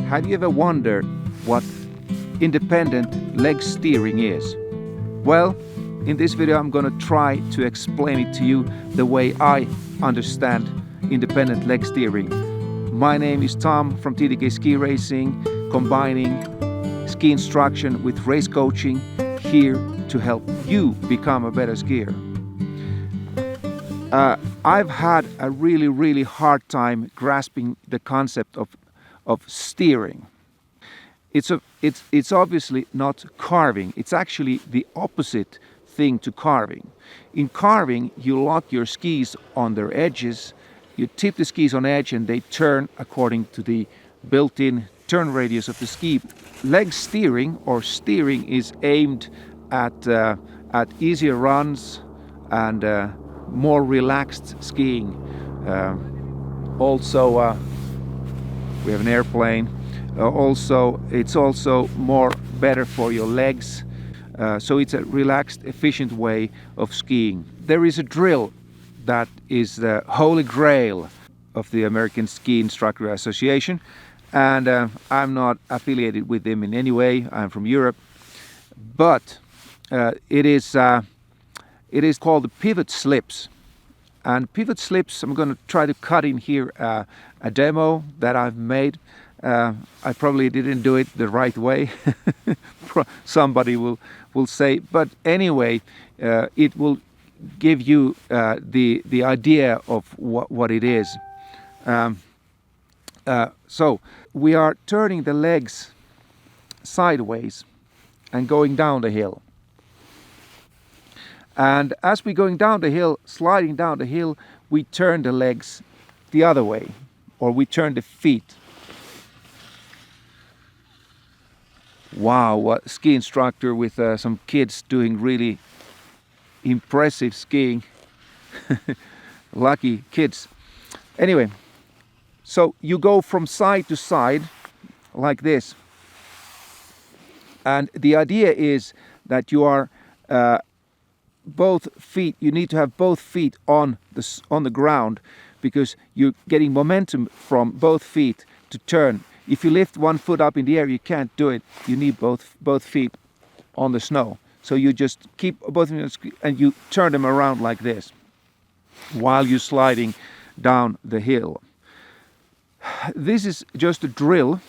Have you ever wondered what independent leg steering is? Well, in this video I'm going to try to explain it to you the way I understand independent leg steering. My name is Tom from TDK Ski Racing, combining ski instruction with race coaching, here to help you become a better skier. I've had a really hard time grasping the concept of steering. It's obviously not carving. It's actually the opposite thing to carving. In carving, you lock your skis on their edges, you tip the skis on edge and they turn according to the built-in turn radius of the ski. Leg steering or steering is aimed at easier runs and more relaxed skiing. Also, we have an airplane. It's also more better for your legs. So it's a relaxed, efficient way of skiing. There is a drill that is the holy grail of the American Ski Instructor Association, and I'm not affiliated with them in any way. I'm from Europe, but it is called the pivot slips. And pivot slips, I'm going to try to cut in here a demo that I've made. I probably didn't do it the right way. Somebody will say, but anyway, it will give you the idea of what it is. So we are turning the legs sideways and going down the hill. And as we're going down the hill, sliding down the hill, we turn the legs the other way, or we turn the feet. Wow, what ski instructor with some kids doing really impressive skiing. Lucky kids. Anyway, so you go from side to side like this. And the idea is that you are both feet, you need to have both feet on the ground, because you're getting momentum from both feet to turn. If you lift one foot up in the air, you can't do it. You need both feet on the snow. So you just keep both of them and you turn them around like this while you're sliding down the hill. This is just a drill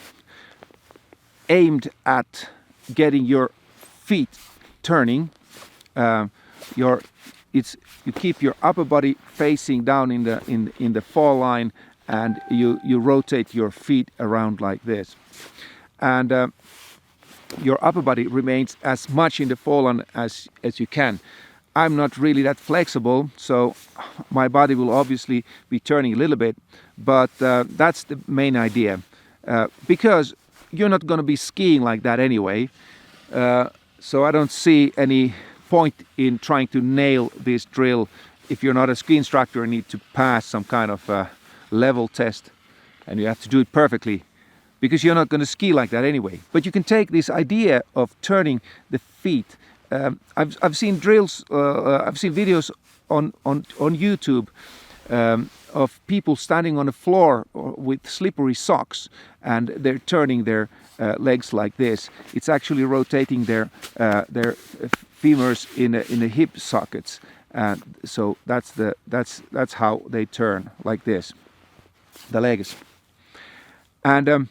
aimed at getting your feet turning. You keep your upper body facing down in the fall line, and you rotate your feet around like this, and your upper body remains as much in the fall line as you can. I'm not really that flexible, so my body will obviously be turning a little bit, but that's the main idea, because you're not going to be skiing like that anyway, so I don't see any point in trying to nail this drill if you're not a ski instructor and need to pass some kind of level test, and you have to do it perfectly, because you're not going to ski like that anyway. But you can take this idea of turning the feet. I've seen drills, I've seen videos on YouTube of people standing on the floor with slippery socks, and they're turning their legs like this. It's actually rotating their femurs in the hip sockets, and so that's how they turn like this, the legs. And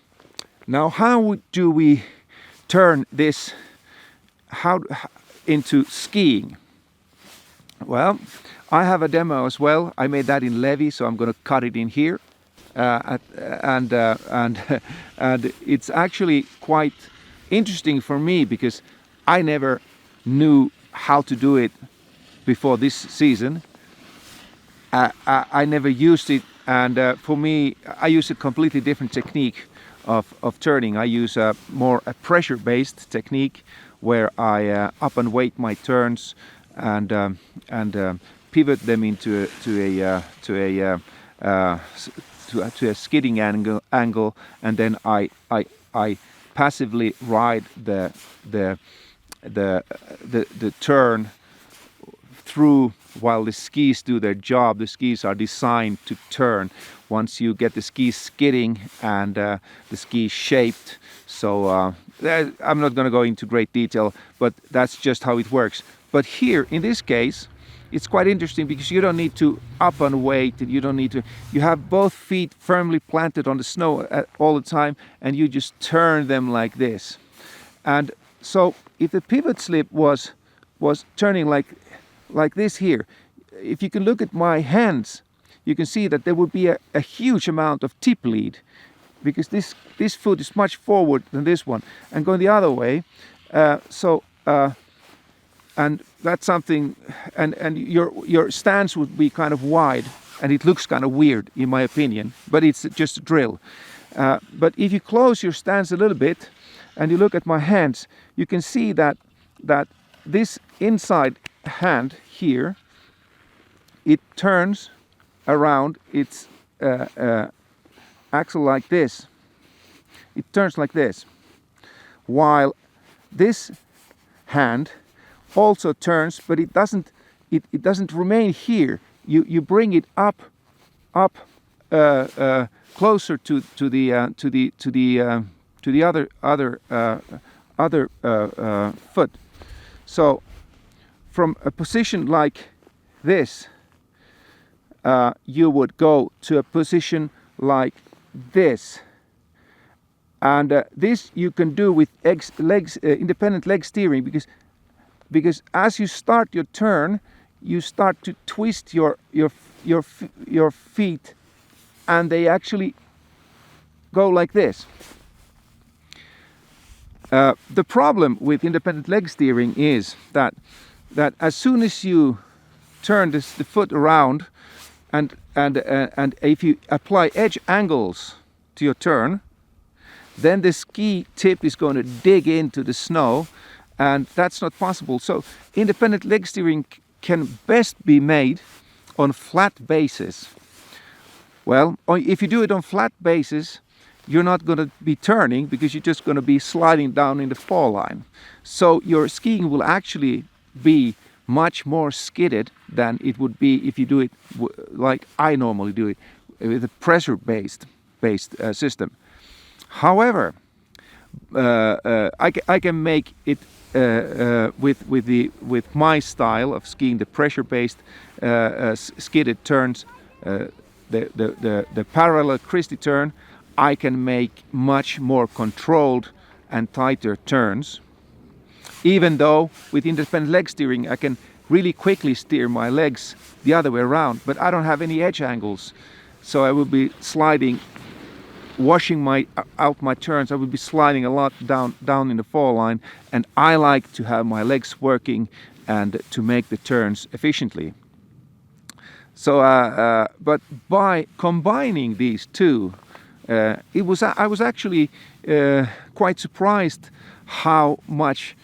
now, how do we turn this into skiing? Well, I have a demo as well. I made that in Levi, so I'm going to cut it in here, and it's actually quite interesting for me, because I never knew how to do it before this season. I never used it, and for me, I use a completely different technique of turning. I use more a pressure-based technique, where I up and weight my turns and pivot them into a skidding angle, and then I passively ride the turn through while the skis do their job. The skis are designed to turn once you get the skis skidding and the skis shaped. So I'm not going to go into great detail, but that's just how it works. But here, in this case, it's quite interesting because you don't need to up and weight, and you don't need to. You have both feet firmly planted on the snow all the time, and you just turn them like this. And so, if the pivot slip was turning like this here, if you can look at my hands, you can see that there would be a huge amount of tip lead, because this foot is much forward than this one, and going the other way. And that's something, and your stance would be kind of wide, and it looks kind of weird in my opinion, but it's just a drill. But if you close your stance a little bit and you look at my hands, you can see that this inside hand here, it turns around its axle like this. It turns like this, while this hand also turns, but it doesn't remain here. You bring it up closer to the other foot. So from a position like this, you would go to a position like this, and this you can do with independent leg steering, because as you start your turn, you start to twist your feet, and they actually go like this. The problem with independent leg steering is that as soon as you turn the foot around, and if you apply edge angles to your turn, then the ski tip is going to dig into the snow, and that's not possible. So independent leg steering can best be made on flat bases. Well, if you do it on flat bases, you're not going to be turning, because you're just going to be sliding down in the fall line. So your skiing will actually be much more skidded than it would be if you do it like I normally do it, with a pressure-based system. However, I can make it with my style of skiing, the pressure-based skidded turns, the parallel Christie turn. I can make much more controlled and tighter turns, even though with independent leg steering I can really quickly steer my legs the other way around, but I don't have any edge angles, so I will be sliding, washing out my turns. I will be sliding a lot down in the fall line, and I like to have my legs working and to make the turns efficiently. So, but by combining these two, I was actually quite surprised how much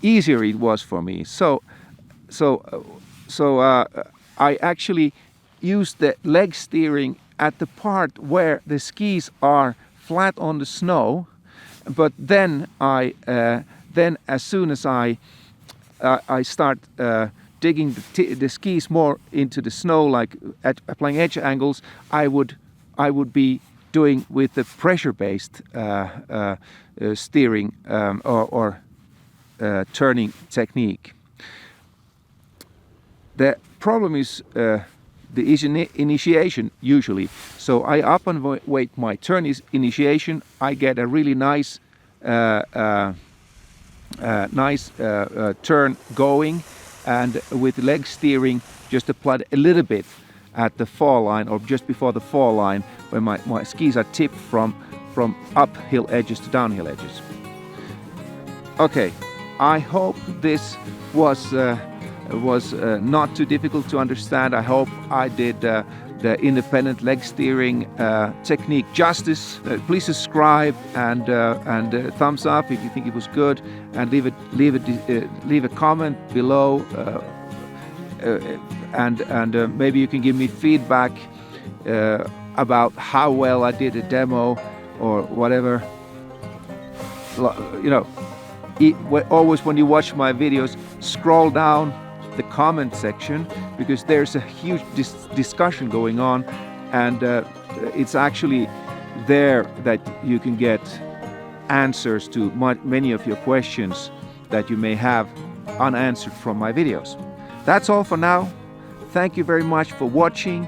easier it was for me. So I actually used the leg steering at the part where the skis are flat on the snow, but then as soon as I start digging the skis more into the snow, like applying edge angles, I would be doing with the pressure-based steering or turning technique. The problem is the initiation usually. So I up and weight my turn initiation. I get a really nice turn going, and with leg steering just applied a little bit at the fall line or just before the fall line, when my skis are tipped from uphill edges to downhill edges. Okay, I hope this was not too difficult to understand. I hope I did the independent leg steering technique justice. Please subscribe and thumbs up if you think it was good, and leave a comment below, and maybe you can give me feedback about how well I did a demo or whatever. You know, always when you watch my videos, scroll down the comment section, because there's a huge discussion going on, and it's actually there that you can get answers to many of your questions that you may have unanswered from my videos. That's all for now. Thank you very much for watching.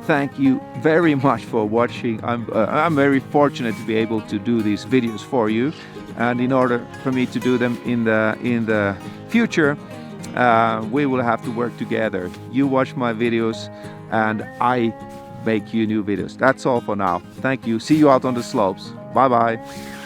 Thank you very much for watching. I'm very fortunate to be able to do these videos for you, and in order for me to do them in the future, we will have to work together. You watch my videos and I make you new videos. That's all for now. Thank you. See you out on the slopes. Bye bye.